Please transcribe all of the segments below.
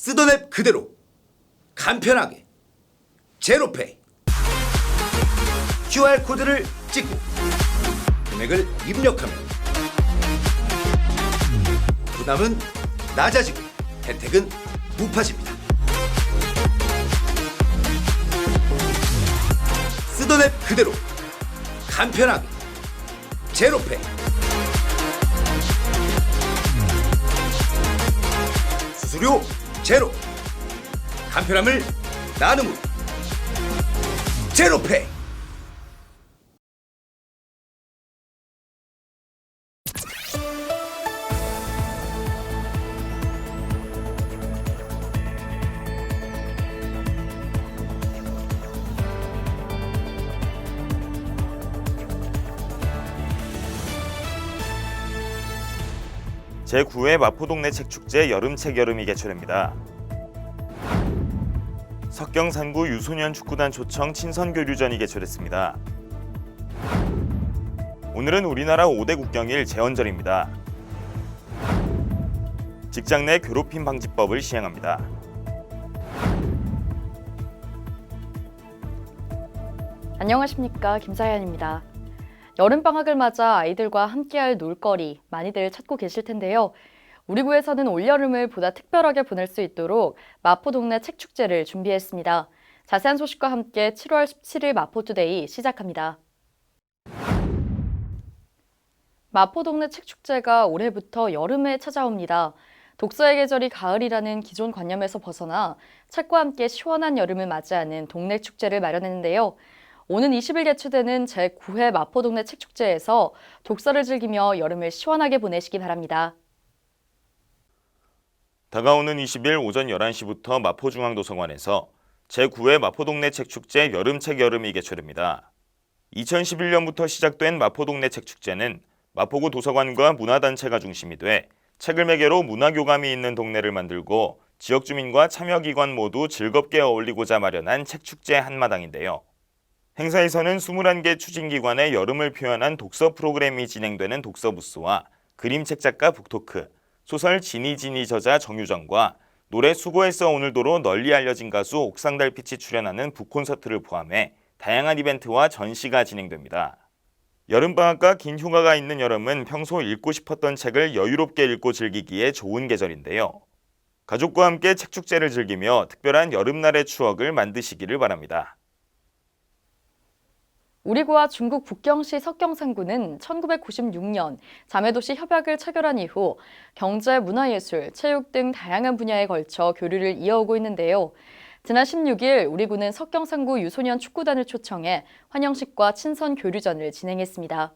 쓰던 앱 그대로 간편하게 제로페이. QR코드를 찍고 금액을 입력하면 부담은 낮아지고 혜택은 높아집니다. 쓰던 앱 그대로 간편하게 제로페이. 수수료 제로, 간편함을 나눔으로 제로페이. 제9회 마포동네 책축제 여름책 여름이 개최됩니다. 석경산구 유소년 축구단 초청 친선교류전이 개최됐습니다. 오늘은 우리나라 5대 국경일 제헌절입니다. 직장 내 괴롭힘 방지법을 시행합니다. 안녕하십니까, 김사연입니다. 여름방학을 맞아 아이들과 함께할 놀거리 많이들 찾고 계실 텐데요. 우리 구에서는 올여름을 보다 특별하게 보낼 수 있도록 마포동네 책축제를 준비했습니다. 자세한 소식과 함께 7월 17일 마포투데이 시작합니다. 마포동네 책축제가 올해부터 여름에 찾아옵니다. 독서의 계절이 가을이라는 기존 관념에서 벗어나 책과 함께 시원한 여름을 맞이하는 동네 축제를 마련했는데요. 오는 20일 개최되는 제9회 마포동네 책축제에서 독서를 즐기며 여름을 시원하게 보내시기 바랍니다. 다가오는 20일 오전 11시부터 마포중앙도서관에서 제9회 마포동네 책축제 여름책 여름이 개최됩니다. 2011년부터 시작된 마포동네 책축제는 마포구 도서관과 문화단체가 중심이 돼 책을 매개로 문화교감이 있는 동네를 만들고 지역 주민과 참여기관 모두 즐겁게 어울리고자 마련한 책축제 한마당인데요. 행사에서는 21개 추진기관의 여름을 표현한 독서 프로그램이 진행되는 독서부스와 그림책 작가 북토크, 소설 지니지니 저자 정유정과 노래 수고했어 오늘도로 널리 알려진 가수 옥상달빛이 출연하는 북콘서트를 포함해 다양한 이벤트와 전시가 진행됩니다. 여름방학과 긴 휴가가 있는 여름은 평소 읽고 싶었던 책을 여유롭게 읽고 즐기기에 좋은 계절인데요. 가족과 함께 책축제를 즐기며 특별한 여름날의 추억을 만드시기를 바랍니다. 우리 구와 중국 북경시 석경산구는 1996년 자매도시 협약을 체결한 이후 경제, 문화예술, 체육 등 다양한 분야에 걸쳐 교류를 이어오고 있는데요. 지난 16일 우리 구는 석경산구 유소년 축구단을 초청해 환영식과 친선 교류전을 진행했습니다.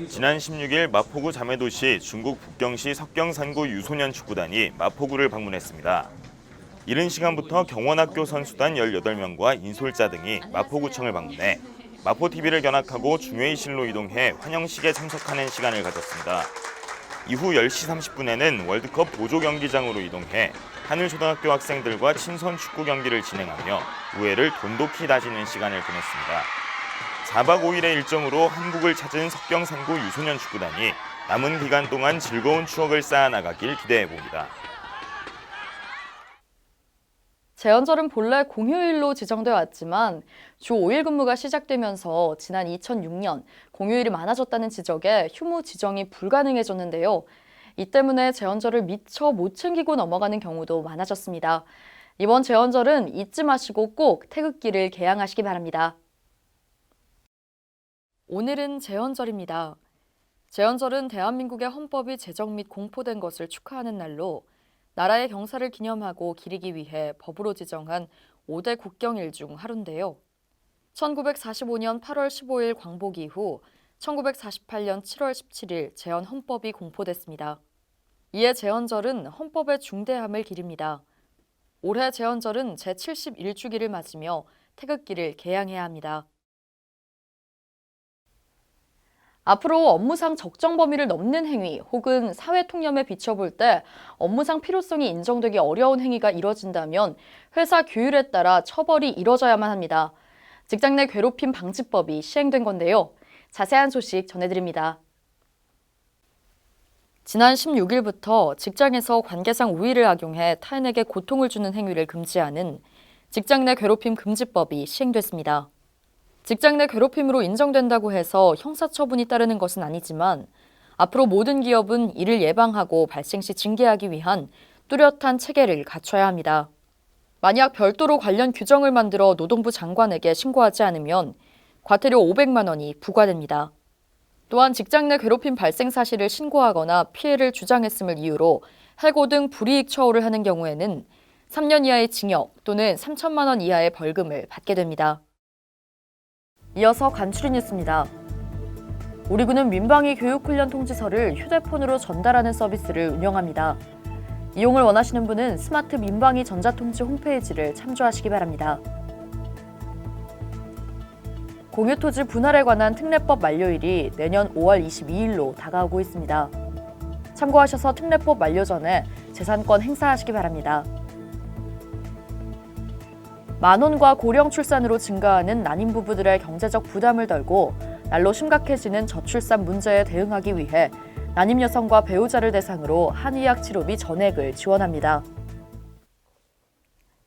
지난 16일 마포구 자매도시 중국 북경시 석경산구 유소년 축구단이 마포구를 방문했습니다. 이른 시간부터 경원학교 선수단 18명과 인솔자 등이 마포구청을 방문해 마포TV를 견학하고 중회의실로 이동해 환영식에 참석하는 시간을 가졌습니다. 이후 10시 30분에는 월드컵 보조 경기장으로 이동해 하늘초등학교 학생들과 친선 축구 경기를 진행하며 우애를 돈독히 다지는 시간을 보냈습니다. 4박 5일의 일정으로 한국을 찾은 석경산구 유소년 축구단이 남은 기간 동안 즐거운 추억을 쌓아나가길 기대해봅니다. 제헌절은 본래 공휴일로 지정되어 왔지만 주 5일 근무가 시작되면서 지난 2006년 공휴일이 많아졌다는 지적에 휴무 지정이 불가능해졌는데요. 이 때문에 제헌절을 미처 못 챙기고 넘어가는 경우도 많아졌습니다. 이번 제헌절은 잊지 마시고 꼭 태극기를 개양하시기 바랍니다. 오늘은 제헌절입니다. 제헌절은 대한민국의 헌법이 제정 및 공포된 것을 축하하는 날로 나라의 경사를 기념하고 기리기 위해 법으로 지정한 5대 국경일 중 하루인데요. 1945년 8월 15일 광복 이후 1948년 7월 17일 제헌 헌법이 공포됐습니다. 이에 제헌절은 헌법의 중대함을 기립니다. 올해 제헌절은 제71주기를 맞으며 태극기를 개양해야 합니다. 앞으로 업무상 적정 범위를 넘는 행위 혹은 사회 통념에 비춰볼 때 업무상 필요성이 인정되기 어려운 행위가 이뤄진다면 회사 규율에 따라 처벌이 이뤄져야만 합니다. 직장 내 괴롭힘 방지법이 시행된 건데요. 자세한 소식 전해드립니다. 지난 16일부터 직장에서 관계상 우위를 악용해 타인에게 고통을 주는 행위를 금지하는 직장 내 괴롭힘 금지법이 시행됐습니다. 직장 내 괴롭힘으로 인정된다고 해서 형사처분이 따르는 것은 아니지만 앞으로 모든 기업은 이를 예방하고 발생 시 징계하기 위한 뚜렷한 체계를 갖춰야 합니다. 만약 별도로 관련 규정을 만들어 노동부 장관에게 신고하지 않으면 과태료 500만 원이 부과됩니다. 또한 직장 내 괴롭힘 발생 사실을 신고하거나 피해를 주장했음을 이유로 해고 등 불이익 처우를 하는 경우에는 3년 이하의 징역 또는 3천만 원 이하의 벌금을 받게 됩니다. 이어서 간추린 뉴스입니다. 우리 군은 민방위 교육훈련 통지서를 휴대폰으로 전달하는 서비스를 운영합니다. 이용을 원하시는 분은 스마트 민방위 전자통지 홈페이지를 참조하시기 바랍니다. 공유토지 분할에 관한 특례법 만료일이 내년 5월 22일로 다가오고 있습니다. 참고하셔서 특례법 만료 전에 재산권 행사하시기 바랍니다. 만원과 고령 출산으로 증가하는 난임 부부들의 경제적 부담을 덜고 날로 심각해지는 저출산 문제에 대응하기 위해 난임 여성과 배우자를 대상으로 한의학 치료비 전액을 지원합니다.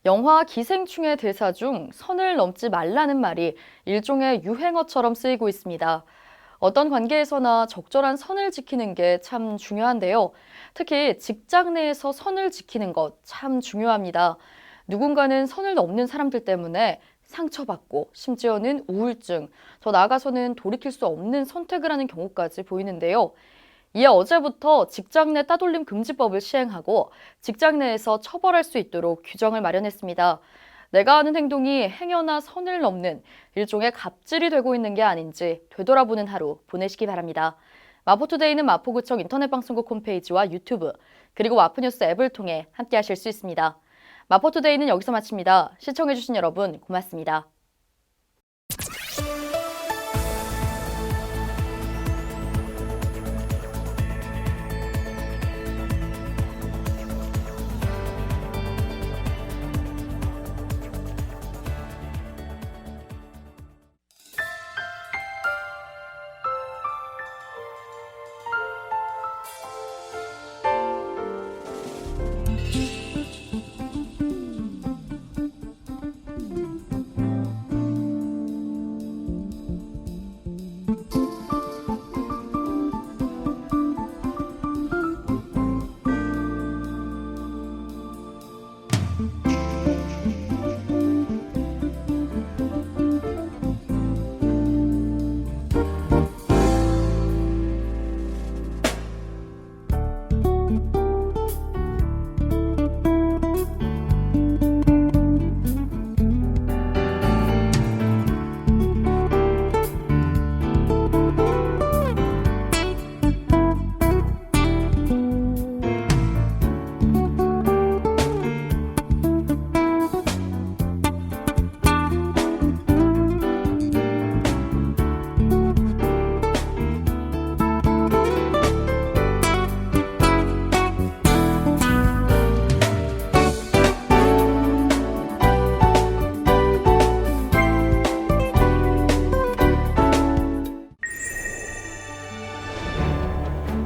영화 기생충의 대사 중 선을 넘지 말라는 말이 일종의 유행어처럼 쓰이고 있습니다. 어떤 관계에서나 적절한 선을 지키는 게 참 중요한데요. 특히 직장 내에서 선을 지키는 것 참 중요합니다. 누군가는 선을 넘는 사람들 때문에 상처받고 심지어는 우울증, 더 나아가서는 돌이킬 수 없는 선택을 하는 경우까지 보이는데요. 이에 어제부터 직장 내 따돌림 금지법을 시행하고 직장 내에서 처벌할 수 있도록 규정을 마련했습니다. 내가 하는 행동이 행여나 선을 넘는 일종의 갑질이 되고 있는 게 아닌지 되돌아보는 하루 보내시기 바랍니다. 마포투데이는 마포구청 인터넷방송국 홈페이지와 유튜브, 그리고 마포뉴스 앱을 통해 함께하실 수 있습니다. 마포투데이는 여기서 마칩니다. 시청해주신 여러분 고맙습니다.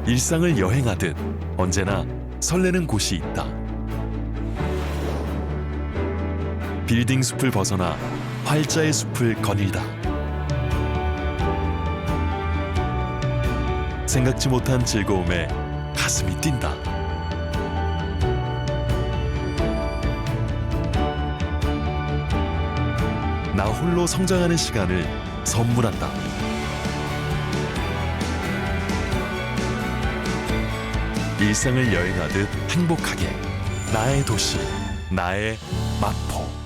일상을 여행하듯 언제나 설레는 곳이 있다. 빌딩 숲을 벗어나 활자의 숲을 거닐다. 생각지 못한 즐거움에 가슴이 뛴다. 나 홀로 성장하는 시간을 선물한다. 일상을 여행하듯 행복하게 나의 도시, 나의 마포.